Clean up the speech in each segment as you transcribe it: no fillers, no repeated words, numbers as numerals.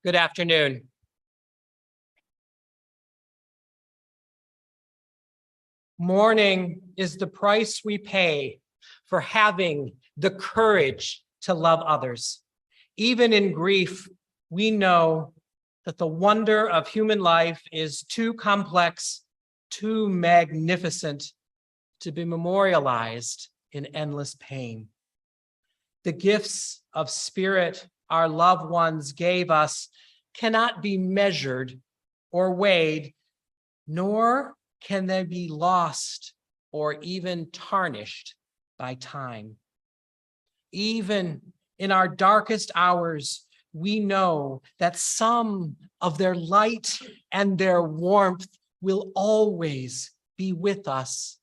Good afternoon. Mourning is the price we pay for having the courage to love others. Even in grief, we know that the wonder of human life is too complex, too magnificent to be memorialized in endless pain. The gifts of spirit our loved ones gave us cannot be measured or weighed, nor can they be lost or even tarnished by time. Even in our darkest hours, we know that some of their light and their warmth will always be with us,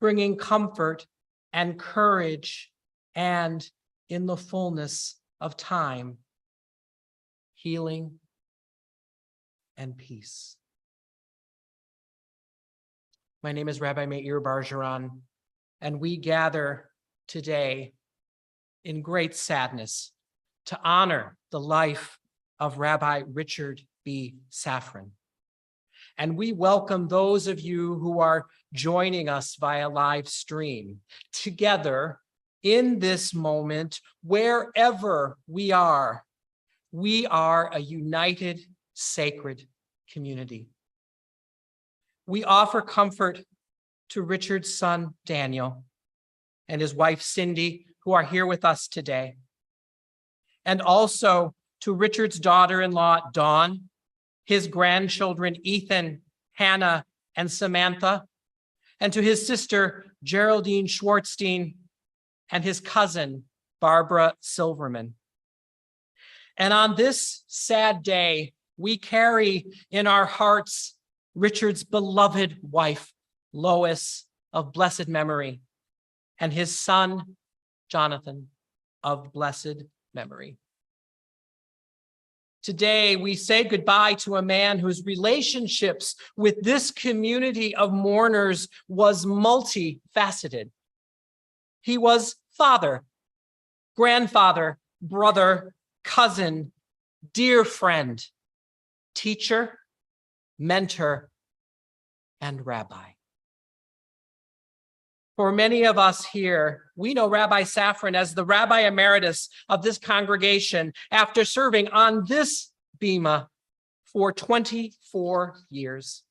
bringing comfort and courage, and in the fullness of time, healing and peace. My name is Rabbi Meir Bargeron, and we gather today in great sadness to honor the life of Rabbi Richard B. Safran. And we welcome those of you who are joining us via live stream. Together in this moment, wherever we are a united, sacred community. We offer comfort to Richard's son, Daniel, and his wife, Cindy, who are here with us today. And also to Richard's daughter-in-law, Dawn, his grandchildren, Ethan, Hannah, and Samantha, and to his sister, Geraldine Schwartzstein, and his cousin, Barbara Silverman. And on this sad day, we carry in our hearts Richard's beloved wife, Lois, of blessed memory, and his son, Jonathan, of blessed memory. Today, we say goodbye to a man whose relationships with this community of mourners was multifaceted. He was father, grandfather, brother, cousin, dear friend, teacher, mentor, and rabbi. For many of us here, we know Rabbi Safran as the Rabbi Emeritus of this congregation after serving on this bima for 24 years.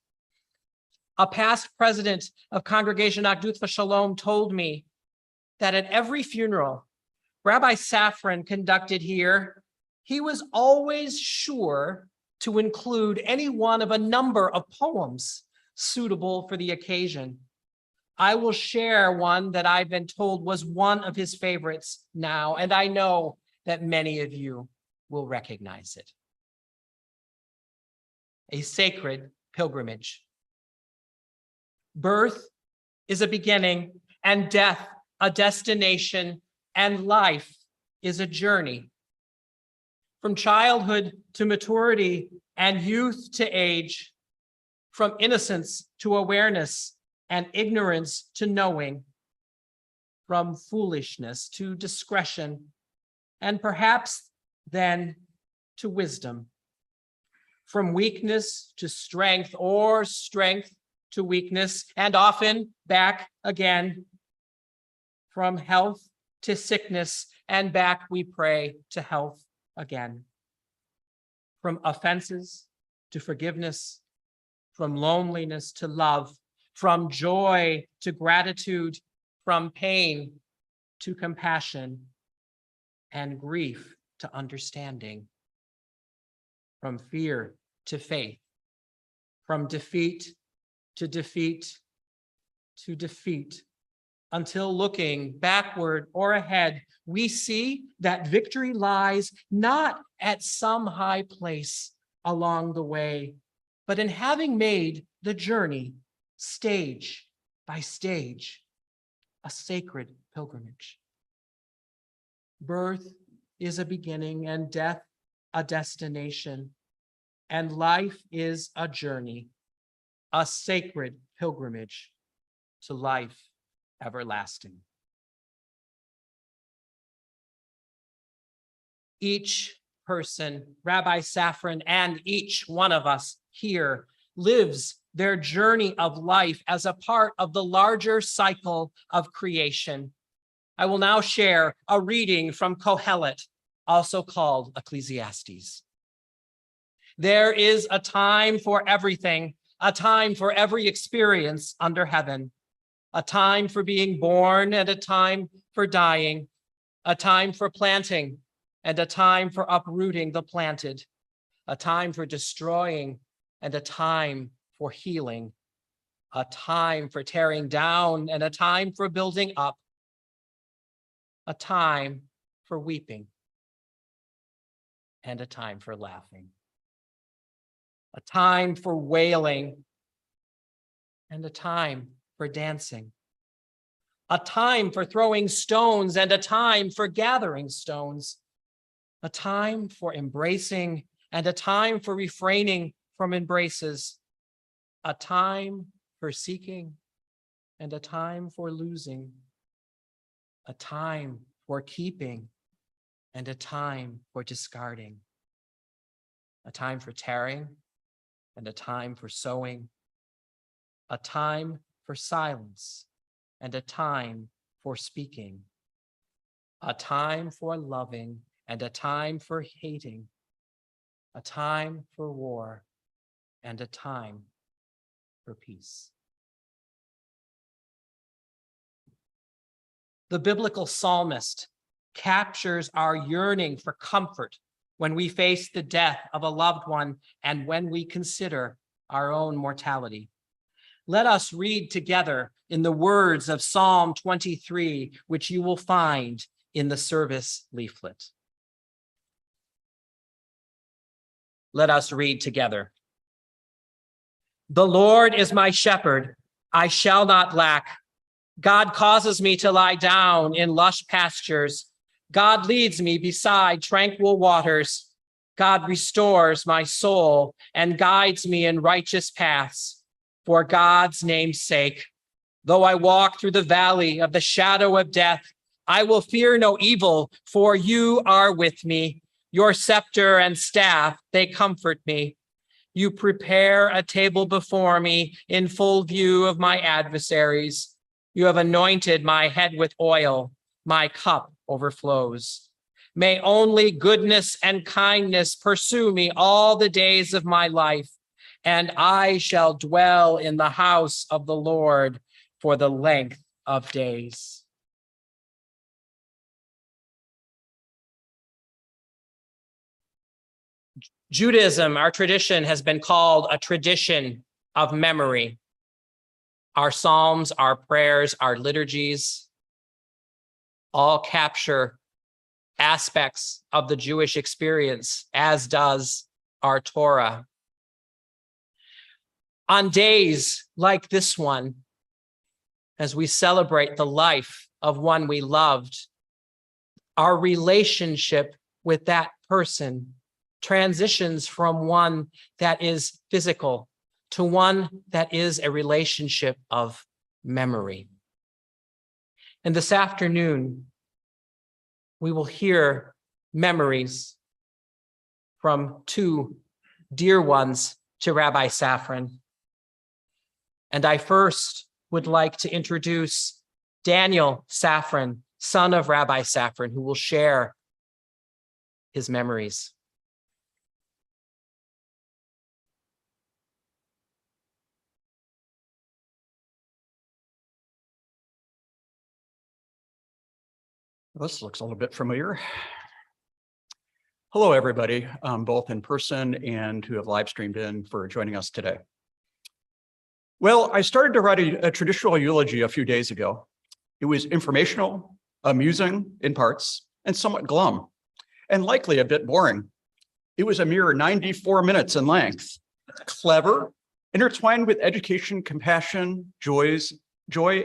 A past president of Congregation Achdut V'Shalom told me that at every funeral Rabbi Safran conducted here, he was always sure to include any one of a number of poems suitable for the occasion. I will share one that I've been told was one of his favorites now, and I know that many of you will recognize it. A sacred pilgrimage. Birth is a beginning, and death a destination, and life is a journey. From childhood to maturity and youth to age, from innocence to awareness and ignorance to knowing, from foolishness to discretion, and perhaps then to wisdom, from weakness to strength, or strength to weakness, and often back again, from health to sickness, and back, we pray, to health again. From offenses to forgiveness, from loneliness to love, from joy to gratitude, from pain to compassion, and grief to understanding, from fear to faith, from defeat to defeat to defeat, until looking backward or ahead, we see that victory lies not at some high place along the way, but in having made the journey stage by stage, a sacred pilgrimage. Birth is a beginning and death a destination. and life is a journey, a sacred pilgrimage to life everlasting. Each person, Rabbi Safran, and each one of us here lives their journey of life as a part of the larger cycle of creation. I will now share a reading from Kohelet, also called Ecclesiastes. There is a time for everything, a time for every experience under heaven, a time for being born and a time for dying, a time for planting and a time for uprooting the planted, a time for destroying and a time for healing, a time for tearing down and a time for building up, a time for weeping and a time for laughing, a time for wailing and a time for dancing, a time for throwing stones and a time for gathering stones, a time for embracing and a time for refraining from embraces, a time for seeking and a time for losing, a time for keeping and a time for discarding, a time for tearing and a time for sowing, a time for silence and a time for speaking, a time for loving and a time for hating, a time for war and a time for peace. The biblical psalmist captures our yearning for comfort when we face the death of a loved one and when we consider our own mortality. Let us read together in the words of Psalm 23, which you will find in the service leaflet. Let us read together. The Lord is my shepherd, I shall not lack. God causes me to lie down in lush pastures. God leads me beside tranquil waters. God restores my soul and guides me in righteous paths for God's name's sake. Though I walk through the valley of the shadow of death, I will fear no evil, for you are with me. Your scepter and staff, they comfort me. You prepare a table before me in full view of my adversaries. You have anointed my head with oil. My cup overflows. May only goodness and kindness pursue me all the days of my life, and I shall dwell in the house of the Lord for the length of days. Judaism, our tradition, has been called a tradition of memory. Our psalms, our prayers, our liturgies all capture aspects of the Jewish experience, as does our Torah. On days like this one, as we celebrate the life of one we loved, our relationship with that person transitions from one that is physical to one that is a relationship of memory. And this afternoon, we will hear memories from two dear ones to Rabbi Safran. And I first would like to introduce Daniel Safran, son of Rabbi Safran, who will share his memories. This looks a little bit familiar. Hello, everybody, both in person and who have live streamed in for joining us today. Well, I started to write a traditional eulogy a few days ago. It was informational, amusing in parts, and somewhat glum, and likely a bit boring. It was a mere 94 minutes in length, clever, intertwined with education, compassion, joy,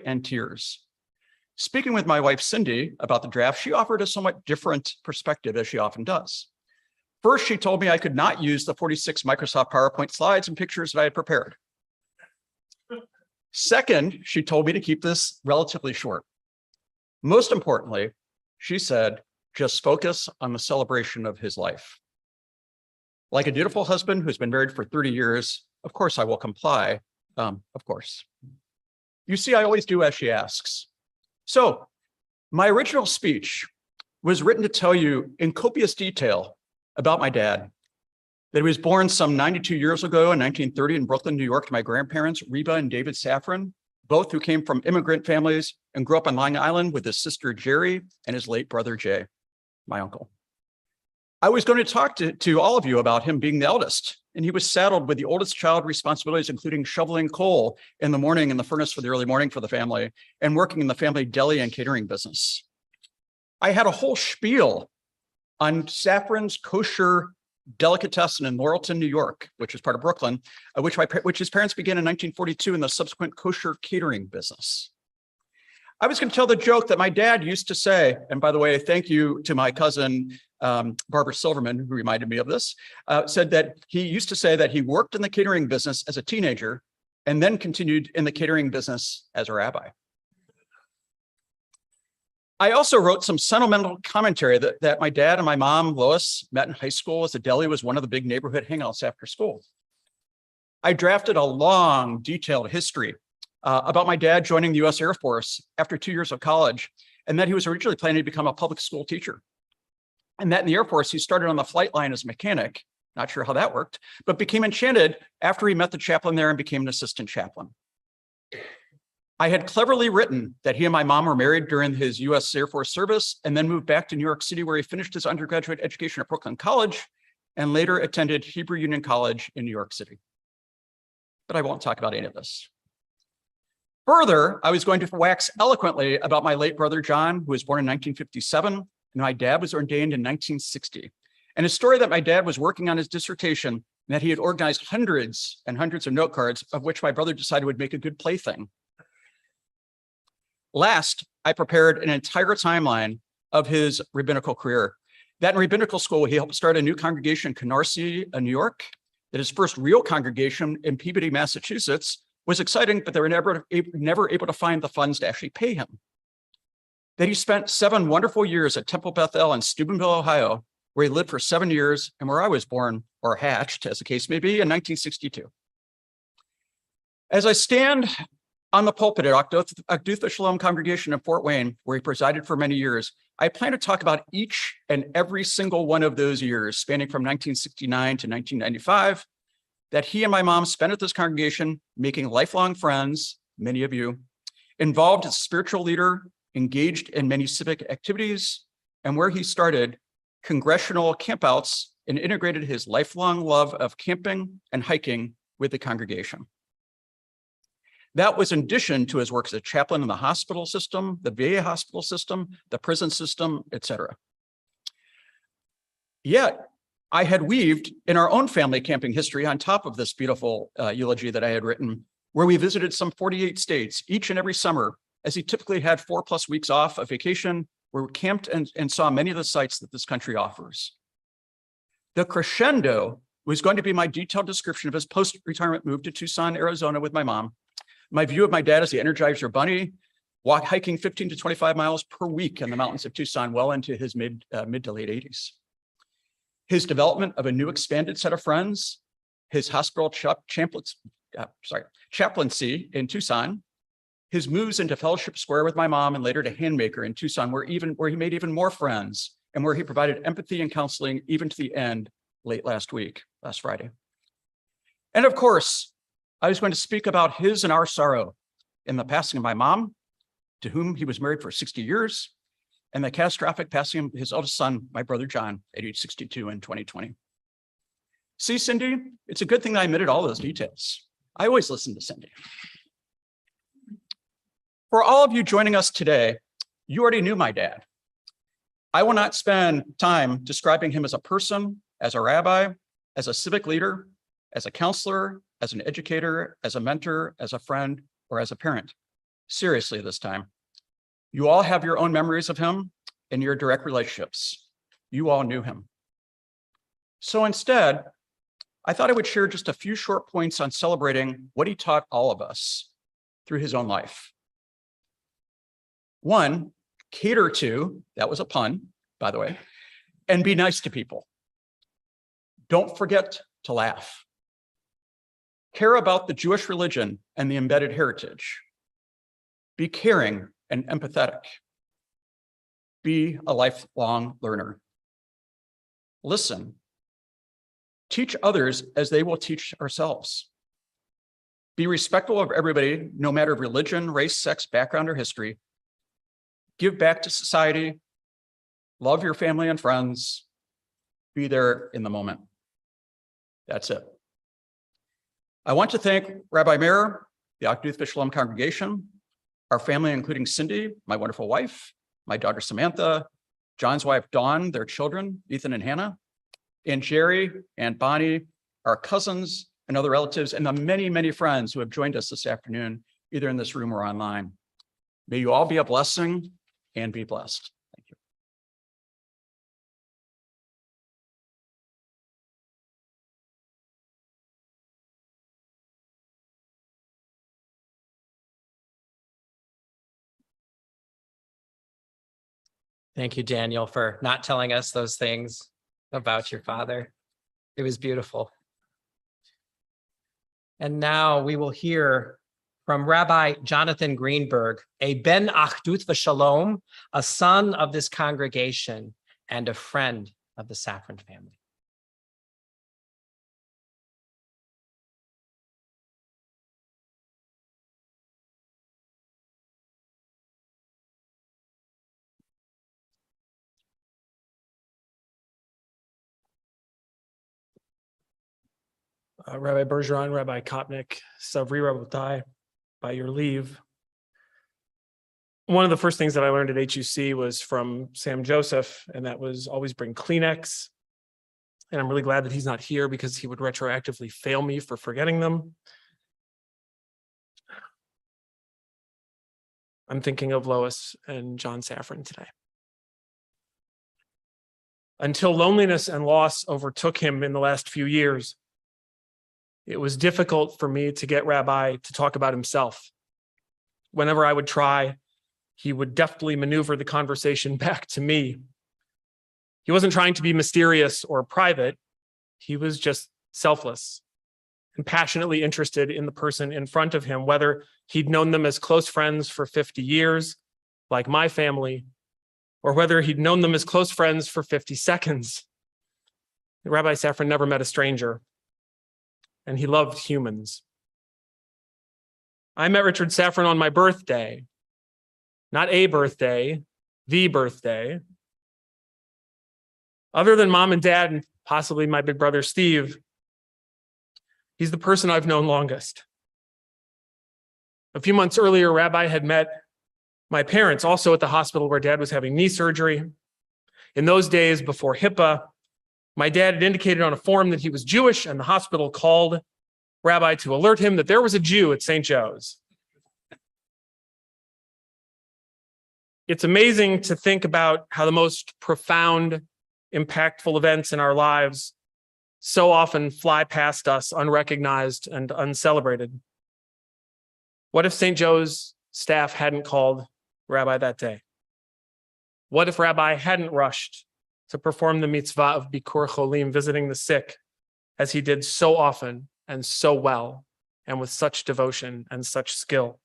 and tears. Speaking with my wife, Cindy, about the draft, she offered a somewhat different perspective, as she often does. First, she told me I could not use the 46 Microsoft PowerPoint slides and pictures that I had prepared. Second, she told me to keep this relatively short. Most importantly, she said, just focus on the celebration of his life. Like a dutiful husband who's been married for 30 years, of course I will comply, of course. You see, I always do as she asks. So my original speech was written to tell you in copious detail about my dad, that he was born some 92 years ago in 1930 in Brooklyn, New York, to my grandparents, Reba and David Safran, both who came from immigrant families and grew up on Long Island with his sister Jerry and his late brother Jay, my uncle. I was going to talk to all of you about him being the eldest, and he was saddled with the oldest child responsibilities, including shoveling coal in the morning in the furnace for the early morning for the family and working in the family deli and catering business. I had a whole spiel on Safran's kosher delicatessen in Laurelton, New York, which is part of Brooklyn, which his parents began in 1942 in the subsequent kosher catering business. I was going to tell the joke that my dad used to say, and by the way, thank you to my cousin, Barbara Silverman, who reminded me of this, said that he used to say that he worked in the catering business as a teenager and then continued in the catering business as a rabbi. I also wrote some sentimental commentary that my dad and my mom, Lois, met in high school as the deli was one of the big neighborhood hangouts after school. I drafted a long, detailed history about my dad joining the US Air Force after 2 years of college, and that he was originally planning to become a public school teacher. And that in the Air Force, he started on the flight line as a mechanic, not sure how that worked, but became enchanted after he met the chaplain there and became an assistant chaplain. I had cleverly written that he and my mom were married during his US Air Force service and then moved back to New York City, where he finished his undergraduate education at Brooklyn College and later attended Hebrew Union College in New York City. But I won't talk about any of this. Further, I was going to wax eloquently about my late brother, John, who was born in 1957, and my dad was ordained in 1960. And a story that my dad was working on his dissertation and that he had organized hundreds and hundreds of note cards, of which my brother decided would make a good plaything. Last, I prepared an entire timeline of his rabbinical career. That in rabbinical school, he helped start a new congregation in Canarsie, New York. That his first real congregation in Peabody, Massachusetts, was exciting, but they were never able to find the funds to actually pay him. That he spent 7 wonderful years at Temple Bethel in Steubenville, Ohio, where he lived for 7 years and where I was born, or hatched, as the case may be, in 1962. As I stand on the pulpit at Akdutha Shalom congregation in Fort Wayne, where he presided for many years, I plan to talk about each and every single one of those years, spanning from 1969 to 1995, that he and my mom spent at this congregation, making lifelong friends, many of you, involved as a spiritual leader, engaged in many civic activities, and where he started congressional campouts and integrated his lifelong love of camping and hiking with the congregation. That was in addition to his work as a chaplain in the hospital system, the VA hospital system, the prison system, etc. Yet, I had weaved in our own family camping history on top of this beautiful eulogy that I had written, where we visited some 48 states each and every summer, as he typically had 4+ weeks off of vacation, where we camped and saw many of the sites that this country offers. The crescendo was going to be my detailed description of his post-retirement move to Tucson, Arizona with my mom. My view of my dad as the Energizer Bunny, hiking 15 to 25 miles per week in the mountains of Tucson, well into his mid to late 80s. His development of a new expanded set of friends, his hospital chaplaincy in Tucson, his moves into Fellowship Square with my mom and later to Handmaker in Tucson, where he made even more friends and where he provided empathy and counseling even to the end late last Friday. And of course, I was going to speak about his and our sorrow in the passing of my mom, to whom he was married for 60 years, and the catastrophic passing of his eldest son, my brother John, at age 62 in 2020. See, Cindy, it's a good thing that I omitted all those details. I always listen to Cindy. For all of you joining us today, you already knew my dad. I will not spend time describing him as a person, as a rabbi, as a civic leader, as a counselor, as an educator, as a mentor, as a friend, or as a parent. Seriously this time. You all have your own memories of him and your direct relationships. You all knew him. So instead, I thought I would share just a few short points on celebrating what he taught all of us through his own life. One, cater to, that was a pun, by the way, and be nice to people. Don't forget to laugh. Care about the Jewish religion and the embedded heritage. Be caring and empathetic. Be a lifelong learner. Listen. Teach others as they will teach ourselves. Be respectful of everybody, no matter religion, race, sex, background, or history. Give back to society. Love your family and friends. Be there in the moment. That's it. I want to thank Rabbi Meir, the Akduth Shalom congregation, our family, including Cindy, my wonderful wife, my daughter Samantha, John's wife Dawn, their children, Ethan and Hannah, and Jerry and Bonnie, our cousins and other relatives, and the many, many friends who have joined us this afternoon, either in this room or online. May you all be a blessing and be blessed. Thank you. Thank you, Daniel, for not telling us those things about your father. It was beautiful. And now we will hear from Rabbi Jonathan Greenberg, a Ben Achdut V'Shalom, a son of this congregation and a friend of the Safran family. Rabbi Bergeron, Rabbi Kopnik, Savri Rabotai, by your leave. One of the first things that I learned at HUC was from Sam Joseph, and that was always bring Kleenex. And I'm really glad that he's not here because he would retroactively fail me for forgetting them. I'm thinking of Lois and John Safran today. Until loneliness and loss overtook him in the last few years, it was difficult for me to get Rabbi to talk about himself. Whenever I would try, he would deftly maneuver the conversation back to me. He wasn't trying to be mysterious or private. He was just selfless and passionately interested in the person in front of him, whether he'd known them as close friends for 50 years, like my family, or whether he'd known them as close friends for 50 seconds. Rabbi Safran never met a stranger, and he loved humans. I met Richard Safran on my birthday, not a birthday, the birthday. Other than mom and dad, and possibly my big brother Steve, he's the person I've known longest. A few months earlier, Rabbi had met my parents, also at the hospital where dad was having knee surgery. In those days before HIPAA, my dad had indicated on a form that he was Jewish, and the hospital called Rabbi to alert him that there was a Jew at St. Joe's. It's amazing to think about how the most profound, impactful events in our lives so often fly past us unrecognized and uncelebrated. What if St. Joe's staff hadn't called Rabbi that day? What if Rabbi hadn't rushed to perform the mitzvah of Bikur Cholim, visiting the sick, as he did so often and so well, and with such devotion and such skill?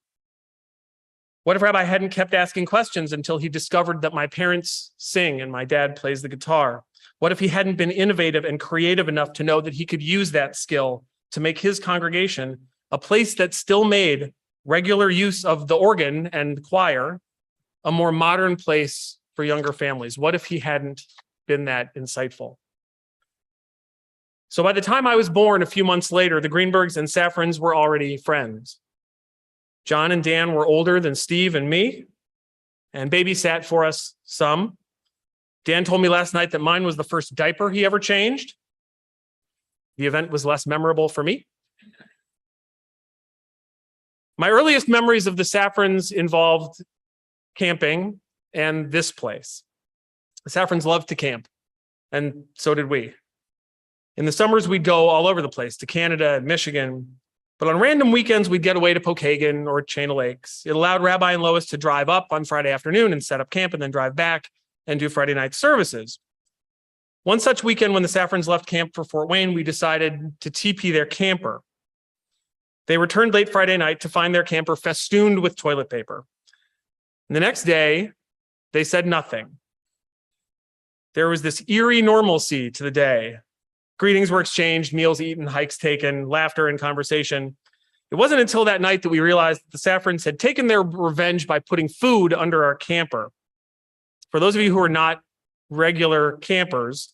What if Rabbi hadn't kept asking questions until he discovered that my parents sing and my dad plays the guitar? What if he hadn't been innovative and creative enough to know that he could use that skill to make his congregation a place that still made regular use of the organ and choir a more modern place for younger families? What if he hadn't been that insightful? So by the time I was born a few months later, the Greenbergs and Safrans were already friends. John and Dan were older than Steve and me and babysat for us some. Dan told me last night that mine was the first diaper he ever changed. The event was less memorable for me. My earliest memories of the Safrans involved camping and this place. The Safrans loved to camp, and so did we. In the summers, we'd go all over the place to Canada and Michigan. But on random weekends, we'd get away to Pokagon or Chain of Lakes. It allowed Rabbi and Lois to drive up on Friday afternoon and set up camp and then drive back and do Friday night services. One such weekend when the Safrans left camp for Fort Wayne, we decided to TP their camper. They returned late Friday night to find their camper festooned with toilet paper. And the next day, they said nothing. There was this eerie normalcy to the day. Greetings were exchanged, meals eaten, hikes taken, laughter and conversation. It wasn't until that night that we realized that the Safrans had taken their revenge by putting food under our camper. For those of you who are not regular campers,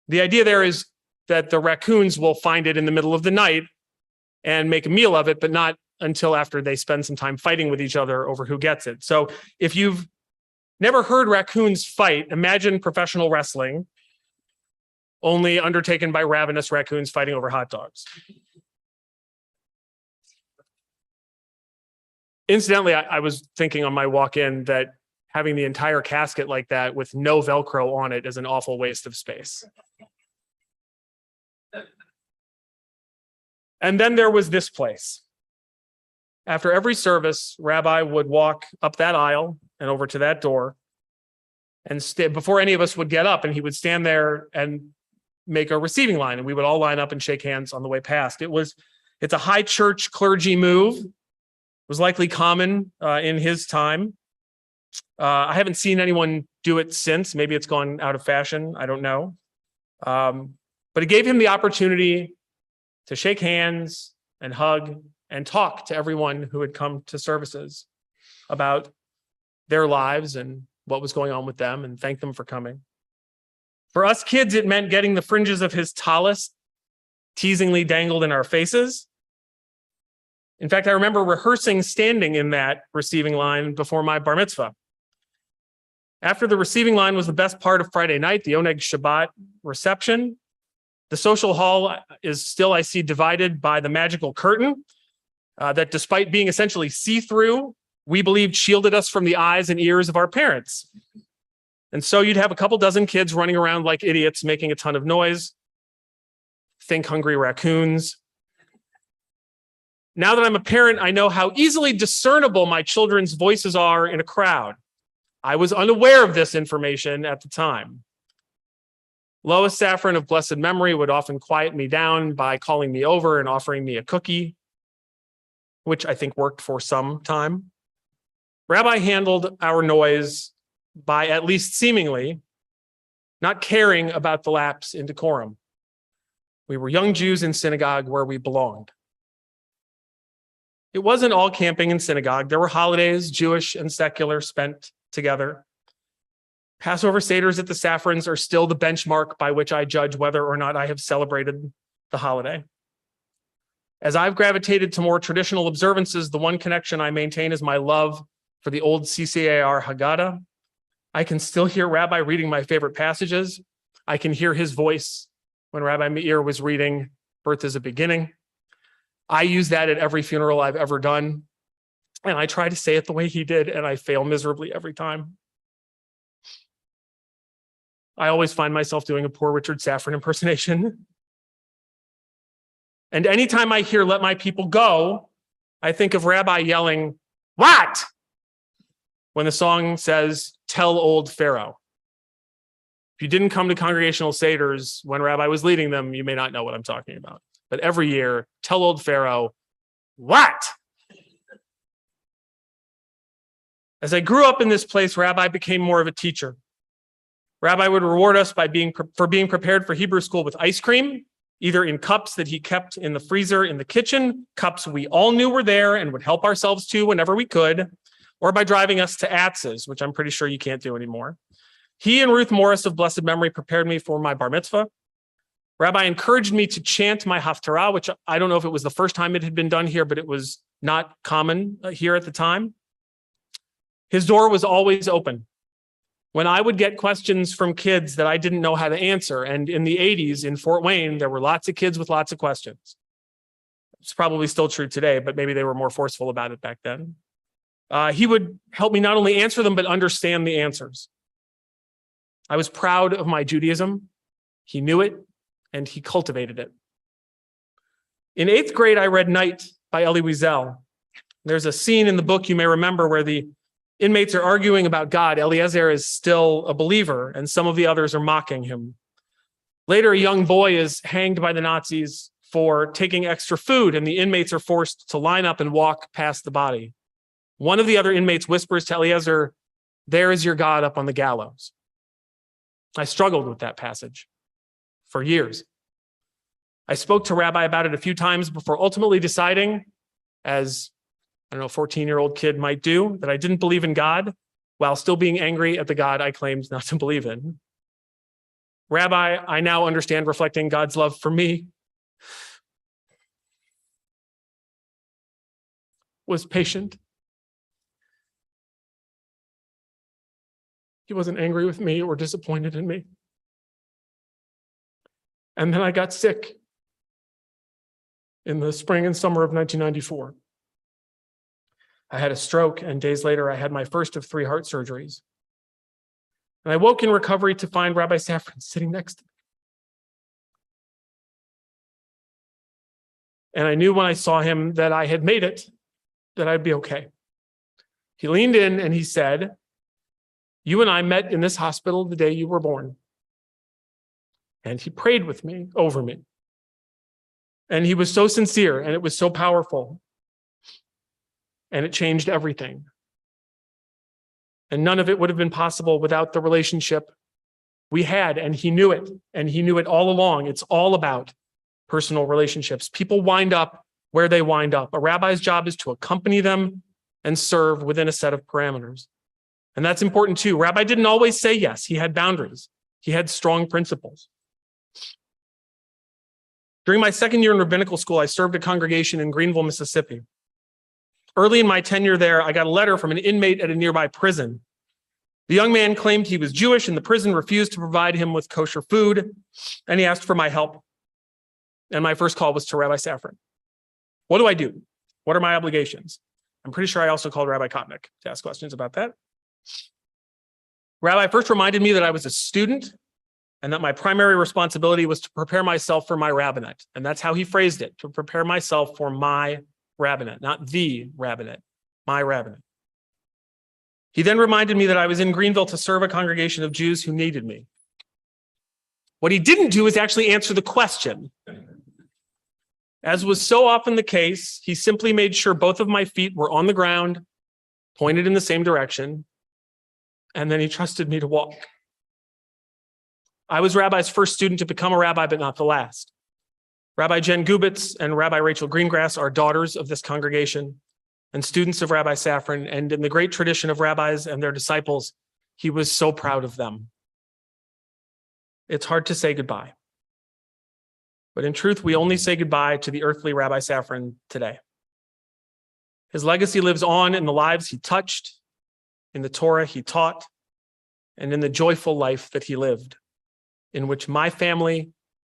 the idea there is that the raccoons will find it in the middle of the night and make a meal of it, but not until after they spend some time fighting with each other over who gets it. So if you've never heard raccoons fight, imagine professional wrestling, only undertaken by ravenous raccoons fighting over hot dogs. Incidentally, I was thinking on my walk in that having the entire casket like that with no Velcro on it is an awful waste of space. And then there was this place. After every service, Rabbi would walk up that aisle and over to that door and before any of us would get up, and he would stand there and make a receiving line, and we would all line up and shake hands on the way past. It's a high church clergy move. It was likely common in his time. I haven't seen anyone do it since. Maybe it's gone out of fashion. I don't know. But it gave him the opportunity to shake hands and hug and talk to everyone who had come to services about their lives and what was going on with them, and thank them for coming. For us kids, it meant getting the fringes of his tallis teasingly dangled in our faces. In fact, I remember rehearsing standing in that receiving line before my bar mitzvah. After the receiving line was the best part of Friday night, the Oneg Shabbat reception. The social hall is still, I see, divided by the magical curtain that, despite being essentially see-through, we believed shielded us from the eyes and ears of our parents. And so you'd have a couple dozen kids running around like idiots, making a ton of noise. Think hungry raccoons. Now that I'm a parent, I know how easily discernible my children's voices are in a crowd. I was unaware of this information at the time. Lois Safran of blessed memory would often quiet me down by calling me over and offering me a cookie, which I think worked for some time. Rabbi handled our noise by, at least seemingly, not caring about the lapse in decorum. We were young Jews in synagogue where we belonged. It wasn't all camping in synagogue. There were holidays, Jewish and secular, spent together. Passover Seders at the Safrans are still the benchmark by which I judge whether or not I have celebrated the holiday. As I've gravitated to more traditional observances, the one connection I maintain is my love for the old CCAR Haggadah. I can still hear Rabbi reading my favorite passages. I can hear his voice when Rabbi Meir was reading Birth is a Beginning. I use that at every funeral I've ever done, and I try to say it the way he did, and I fail miserably every time. I always find myself doing a poor Richard Safran impersonation. And anytime I hear "Let my people go," I think of Rabbi yelling, "What?" when the song says, "Tell old Pharaoh." If you didn't come to congregational seders when Rabbi was leading them, you may not know what I'm talking about. But every year, tell old Pharaoh, "What?" As I grew up in this place, Rabbi became more of a teacher. Rabbi would reward us by being prepared for Hebrew school with ice cream, either in cups that he kept in the freezer in the kitchen, cups we all knew were there and would help ourselves to whenever we could, or by driving us to Atz's, which I'm pretty sure you can't do anymore. He and Ruth Morris of blessed memory prepared me for my bar mitzvah. Rabbi encouraged me to chant my haftarah, which I don't know if it was the first time it had been done here, but it was not common here at the time. His door was always open. When I would get questions from kids that I didn't know how to answer, and in the 80s in Fort Wayne, there were lots of kids with lots of questions. It's probably still true today, but maybe they were more forceful about it back then. He would help me not only answer them, but understand the answers. I was proud of my Judaism. He knew it. and he cultivated it. In 8th grade, I read Night by Elie Wiesel. There's a scene in the book you may remember where the inmates are arguing about God. Eliezer is still a believer, and some of the others are mocking him. Later, a young boy is hanged by the Nazis for taking extra food, and the inmates are forced to line up and walk past the body. One of the other inmates whispers to Eliezer, "There is your God up on the gallows." I struggled with that passage for years. I spoke to Rabbi about it a few times before ultimately deciding, as I don't know, a 14-year-old kid might do, that I didn't believe in God while still being angry at the God I claimed not to believe in. Rabbi, I now understand, reflecting God's love for me, was patient. He wasn't angry with me or disappointed in me. And then I got sick in the spring and summer of 1994. I had a stroke, and days later, I had my first of 3 heart surgeries. And I woke in recovery to find Rabbi Safran sitting next to me. And I knew when I saw him that I had made it, that I'd be okay. He leaned in and he said, "You and I met in this hospital the day you were born." And he prayed with me, over me. And he was so sincere, and it was so powerful. And it changed everything. And none of it would have been possible without the relationship we had, and he knew it. And he knew it all along. It's all about personal relationships. People wind up where they wind up. A rabbi's job is to accompany them and serve within a set of parameters. And that's important too. Rabbi didn't always say yes. He had boundaries. He had strong principles. During my second year in rabbinical school, I served a congregation in Greenville, Mississippi. Early in my tenure there, I got a letter from an inmate at a nearby prison. The young man claimed he was Jewish, and the prison refused to provide him with kosher food, and he asked for my help. And my first call was to Rabbi Safran. What do I do? What are my obligations? I'm pretty sure I also called Rabbi Kotnick to ask questions about that. Rabbi first reminded me that I was a student and that my primary responsibility was to prepare myself for my rabbinate. And that's how he phrased it, to prepare myself for my rabbinate, not the rabbinate, my rabbinate. He then reminded me that I was in Greenville to serve a congregation of Jews who needed me. What he didn't do is actually answer the question. As was so often the case, he simply made sure both of my feet were on the ground, pointed in the same direction, and then he trusted me to walk. I was Rabbi's first student to become a rabbi, but not the last. Rabbi Jen Gubitz and Rabbi Rachel Greengrass are daughters of this congregation and students of Rabbi Safran, and in the great tradition of rabbis and their disciples, he was so proud of them. It's hard to say goodbye. But in truth, we only say goodbye to the earthly Rabbi Safran today. His legacy lives on in the lives he touched, in the Torah he taught, and in the joyful life that he lived, in which my family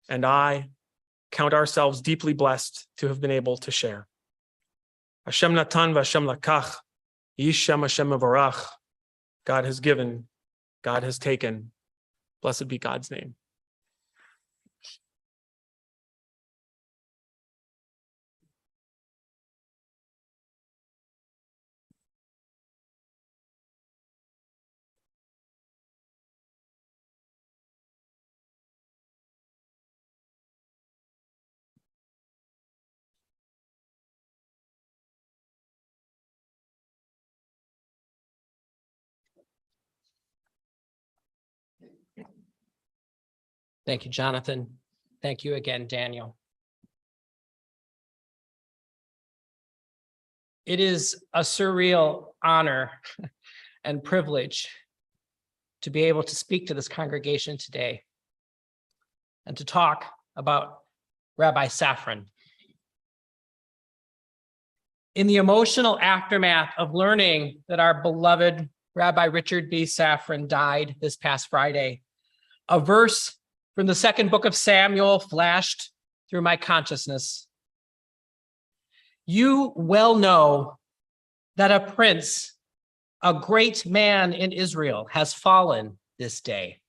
and I count ourselves deeply blessed to have been able to share. Hashem natan v'Hashem lakach, Yishem Hashem mevarach. God has given, God has taken. Blessed be God's name. Thank you, Jonathan. Thank you again, Daniel. It is a surreal honor and privilege to be able to speak to this congregation today and to talk about Rabbi Safran. In the emotional aftermath of learning that our beloved Rabbi Richard B. Safran died this past Friday, a verse from the second book of Samuel flashed through my consciousness. You well know that a prince, a great man in Israel, has fallen this day.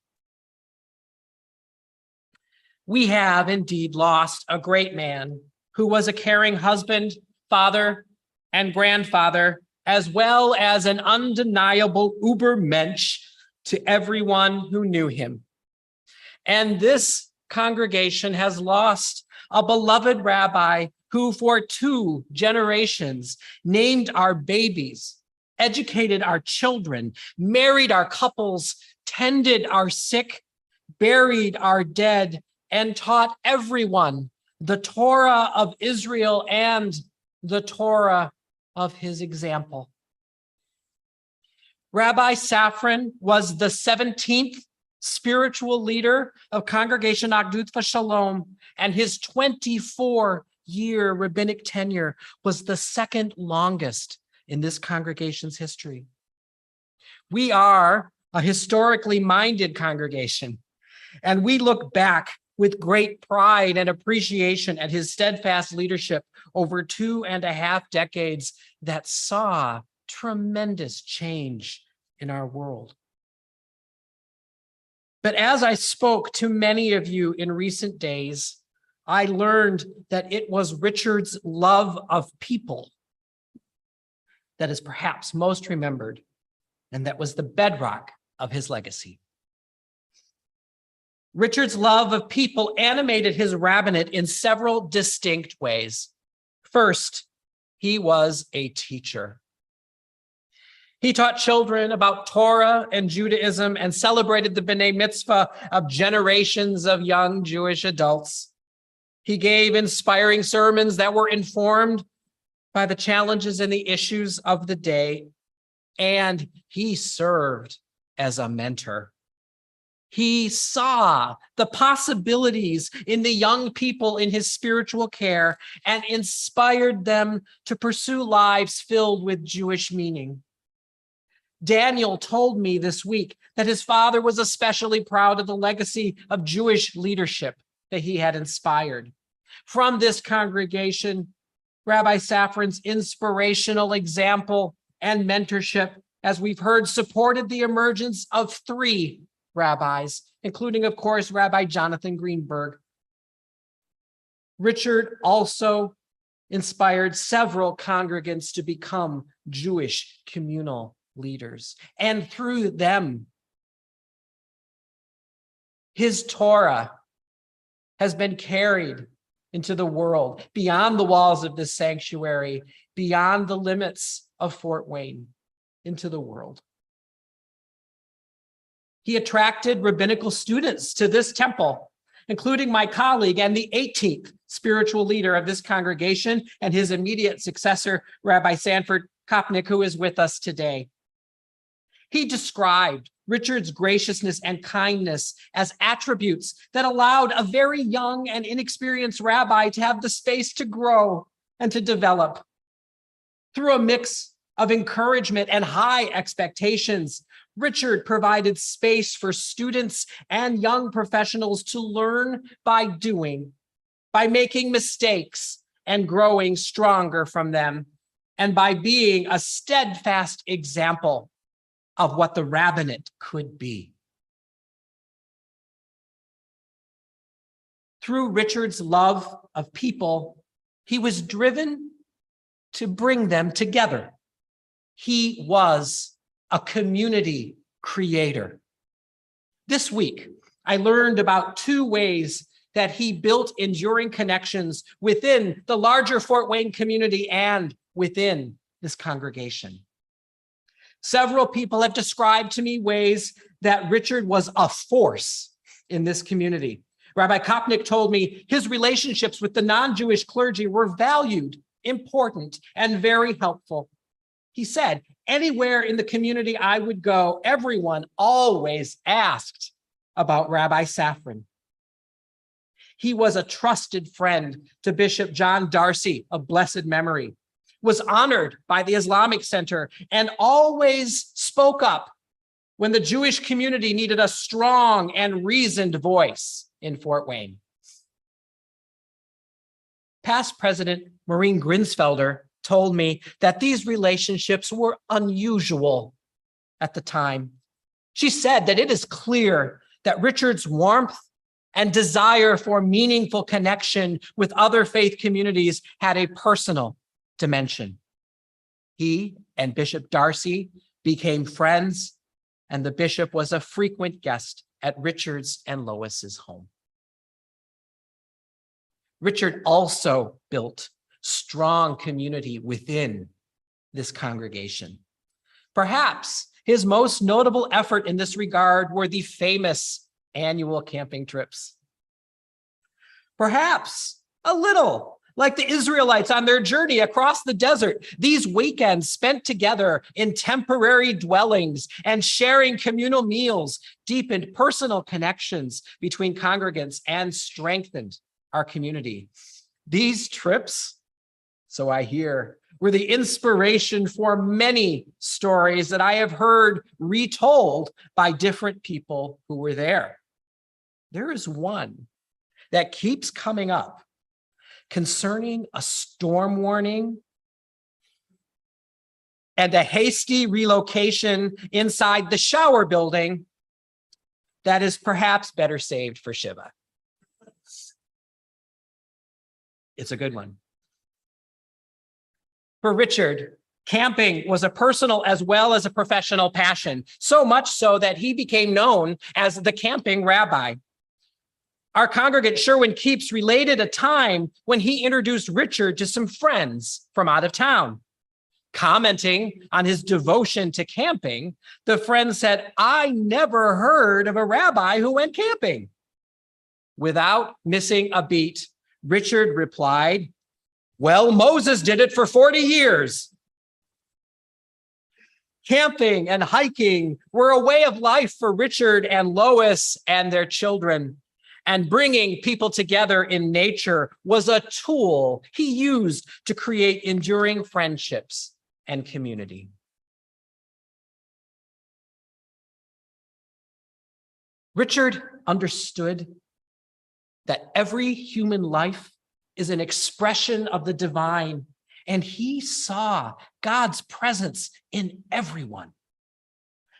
We have indeed lost a great man who was a caring husband, father, and grandfather, as well as an undeniable Ubermensch to everyone who knew him. And this congregation has lost a beloved rabbi who for 2 generations named our babies, educated our children, married our couples, tended our sick, buried our dead, and taught everyone the Torah of Israel and the Torah of his example. Rabbi Safran was the 17th spiritual leader of Congregation Agdut Shalom, and his 24-year rabbinic tenure was the 2nd longest in this congregation's history. We are a historically minded congregation, and we look back with great pride and appreciation at his steadfast leadership over 2.5 decades that saw tremendous change in our world. But as I spoke to many of you in recent days, I learned that it was Richard's love of people that is perhaps most remembered, and that was the bedrock of his legacy. Richard's love of people animated his rabbinate in several distinct ways. First, he was a teacher. He taught children about Torah and Judaism and celebrated the B'nai Mitzvah of generations of young Jewish adults. He gave inspiring sermons that were informed by the challenges and the issues of the day, and he served as a mentor. He saw the possibilities in the young people in his spiritual care and inspired them to pursue lives filled with Jewish meaning. Daniel told me this week that his father was especially proud of the legacy of Jewish leadership that he had inspired. From this congregation, Rabbi Safran's inspirational example and mentorship, as we've heard, supported the emergence of 3 rabbis, including, of course, Rabbi Jonathan Greenberg. Richard also inspired several congregants to become Jewish communal leaders, and through them, his Torah has been carried into the world, beyond the walls of this sanctuary, beyond the limits of Fort Wayne, into the world. He attracted rabbinical students to this temple, including my colleague and the 18th spiritual leader of this congregation and his immediate successor, Rabbi Sanford Kopnick, who is with us today. He described Richard's graciousness and kindness as attributes that allowed a very young and inexperienced rabbi to have the space to grow and to develop. Through a mix of encouragement and high expectations, Richard provided space for students and young professionals to learn by doing, by making mistakes and growing stronger from them, and by being a steadfast example of what the rabbinate could be. Through Richard's love of people, he was driven to bring them together. He was a community creator. This week, I learned about 2 ways that he built enduring connections within the larger Fort Wayne community and within this congregation. Several people have described to me ways that Richard was a force in this community. Rabbi Kopnick told me his relationships with the non-Jewish clergy were valued, important, and very helpful. He said, anywhere in the community I would go, everyone always asked about Rabbi Safran. He was a trusted friend to Bishop John Darcy of blessed memory, was honored by the Islamic Center, and always spoke up when the Jewish community needed a strong and reasoned voice in Fort Wayne. Past President Maureen Grinsfelder told me that these relationships were unusual at the time. She said that it is clear that Richard's warmth and desire for meaningful connection with other faith communities had a personal dimension. He and Bishop Darcy became friends, and the bishop was a frequent guest at Richard's and Lois's home. Richard also built strong community within this congregation. Perhaps his most notable effort in this regard were the famous annual camping trips. Perhaps a little like the Israelites on their journey across the desert, these weekends spent together in temporary dwellings and sharing communal meals deepened personal connections between congregants and strengthened our community. These trips, so I hear, were the inspiration for many stories that I have heard retold by different people who were there. There is one that keeps coming up concerning a storm warning and a hasty relocation inside the shower building that is perhaps better saved for Shiva. It's a good one. For Richard, camping was a personal as well as a professional passion, so much so that he became known as the camping rabbi. Our congregant Sherwin Keeps related a time when he introduced Richard to some friends from out of town. Commenting on his devotion to camping, the friend said, "I never heard of a rabbi who went camping." Without missing a beat, Richard replied, "Well, Moses did it for 40 years. Camping and hiking were a way of life for Richard and Lois and their children. And bringing people together in nature was a tool he used to create enduring friendships and community. Richard understood that every human life is an expression of the divine, and he saw God's presence in everyone.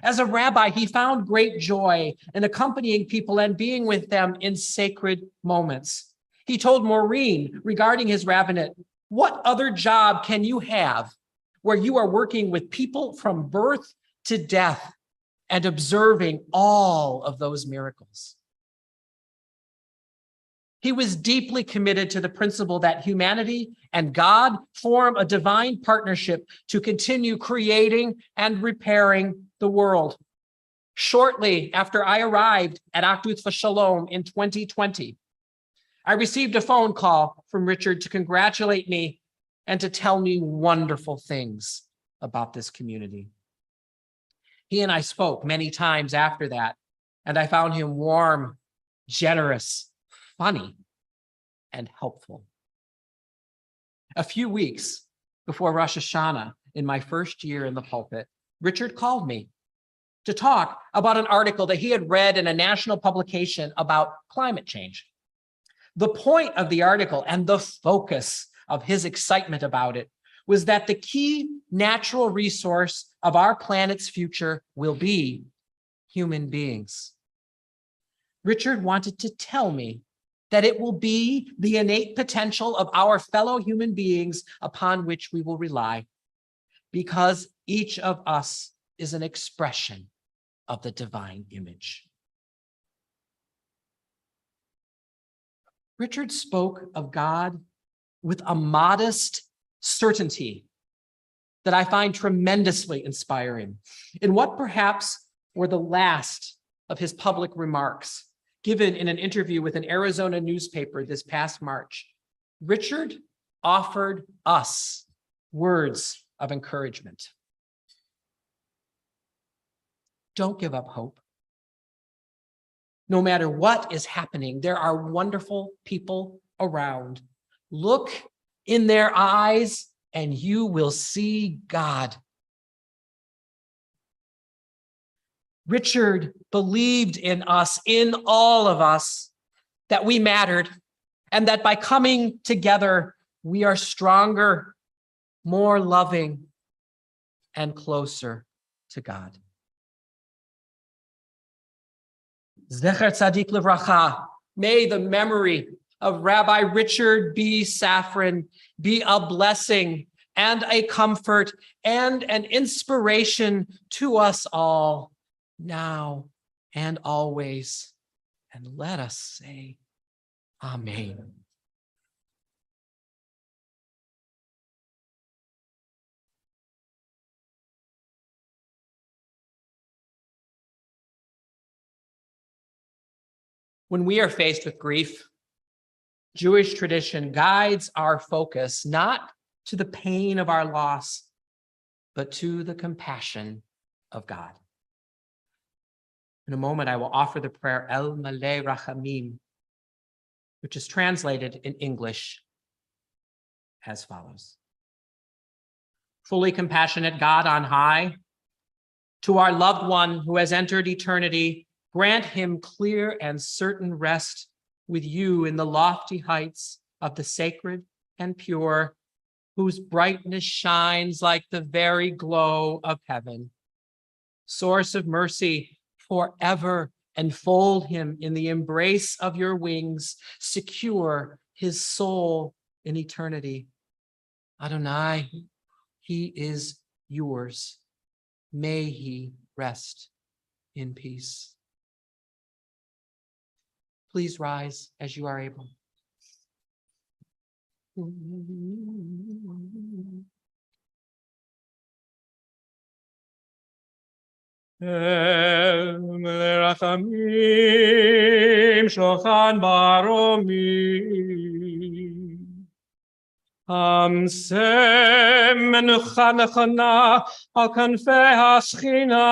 As a rabbi, he found great joy in accompanying people and being with them in sacred moments. He told Maureen regarding his rabbinate, "What other job can you have where you are working with people from birth to death and observing all of those miracles?" He was deeply committed to the principle that humanity and God form a divine partnership to continue creating and repairing the world. Shortly after I arrived at Achdut V'Shalom in 2020, I received a phone call from Richard to congratulate me and to tell me wonderful things about this community. He and I spoke many times after that, and I found him warm, generous, funny, and helpful. A few weeks before Rosh Hashanah, in my first year in the pulpit, Richard called me to talk about an article that he had read in a national publication about climate change. The point of the article and the focus of his excitement about it was that the key natural resource of our planet's future will be human beings. Richard wanted to tell me that it will be the innate potential of our fellow human beings upon which we will rely, because each of us is an expression of the divine image. Richard spoke of God with a modest certainty that I find tremendously inspiring. In what perhaps were the last of his public remarks, given in an interview with an Arizona newspaper this past March, Richard offered us words of encouragement. Don't give up hope. No matter what is happening, there are wonderful people around. Look in their eyes and you will see God. Richard believed in us, in all of us, that we mattered, and that by coming together, we are stronger, more loving, and closer to God. Zecher Tzadik Livracha, May the memory of Rabbi Richard B. Safran be a blessing and a comfort and an inspiration to us all now and always. And let us say, Amen. When we are faced with grief, Jewish tradition guides our focus not to the pain of our loss, but to the compassion of God. In a moment, I will offer the prayer El Malei Rachamim, which is translated in English as follows. Fully compassionate God on high, to our loved one who has entered eternity, grant him clear and certain rest with you in the lofty heights of the sacred and pure, whose brightness shines like the very glow of heaven. Source of mercy, forever enfold him in the embrace of your wings, secure his soul in eternity. Adonai, he is yours. May he rest in peace. Please rise as you are able. Rachamim shochan baromi. Amsem menucha nechana al kanfei haSchina.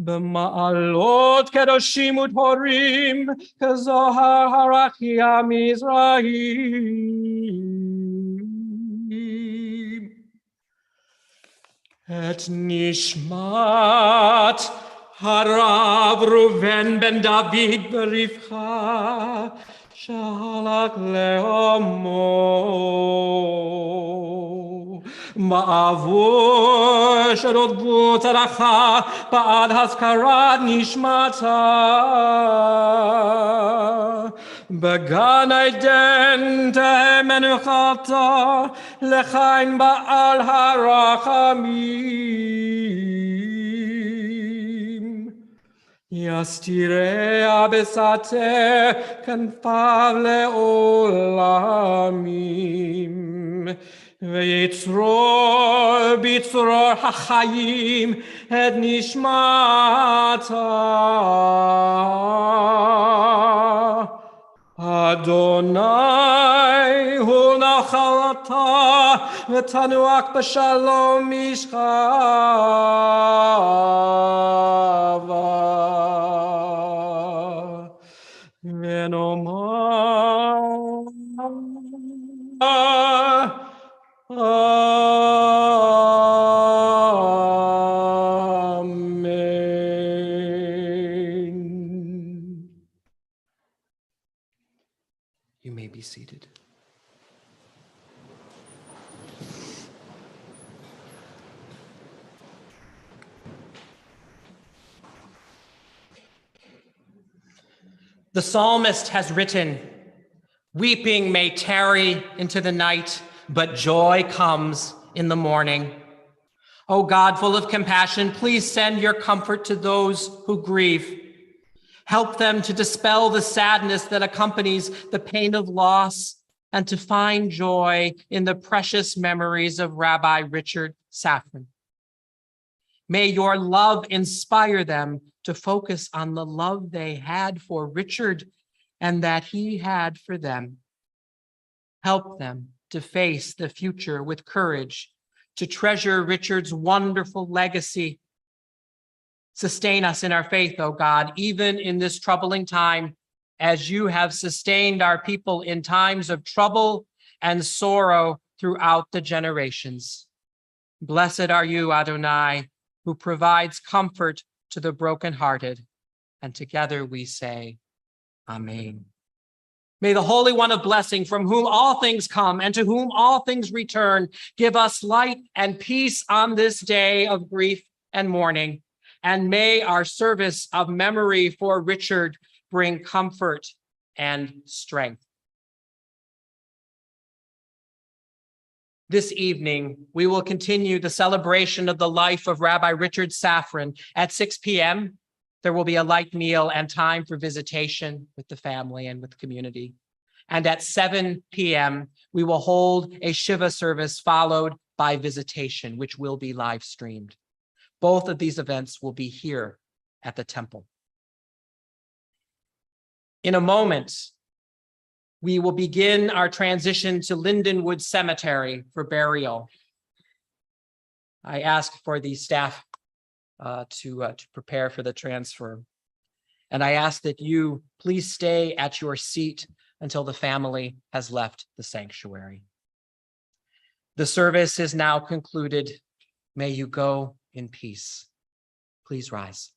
B'ma'alot kedoshim u'thorim kezohar harachia mizrahim. Et nishmat harav Ruven ben David berivcha shalach leomo. Ma'avur sherot butaracha ba'ad haskarat nishmata. Began Eden temenuchata lechaim ba'al harachamim. Yastirea besater kanfav leolamim. V'yitzror b'yitzror hachayim et nishmata. Adonai hu nachalata v'tanuach b'shalom mishchava v'nomar Amen. You may be seated. The psalmist has written, "Weeping may tarry into the night, but joy comes in the morning." O God, full of compassion, please send your comfort to those who grieve. Help them to dispel the sadness that accompanies the pain of loss and to find joy in the precious memories of Rabbi Richard Safran. May your love inspire them to focus on the love they had for Richard and that he had for them. Help them to face the future with courage, to treasure Richard's wonderful legacy. Sustain us in our faith, O God, even in this troubling time, as you have sustained our people in times of trouble and sorrow throughout the generations. Blessed are you, Adonai, who provides comfort to the brokenhearted. And together we say, Amen. May the Holy One of blessing, from whom all things come and to whom all things return, give us light and peace on this day of grief and mourning. And may our service of memory for Richard bring comfort and strength. This evening, we will continue the celebration of the life of Rabbi Richard Safran. At 6 p.m., there will be a light meal and time for visitation with the family and with the community. And at 7 p.m., we will hold a Shiva service followed by visitation, which will be live streamed. Both of these events will be here at the temple. In a moment, we will begin our transition to Lindenwood Cemetery for burial. I ask for the staff to prepare for the transfer. And I ask that you please stay at your seat until the family has left the sanctuary. The service is now concluded. May you go in peace. Please rise.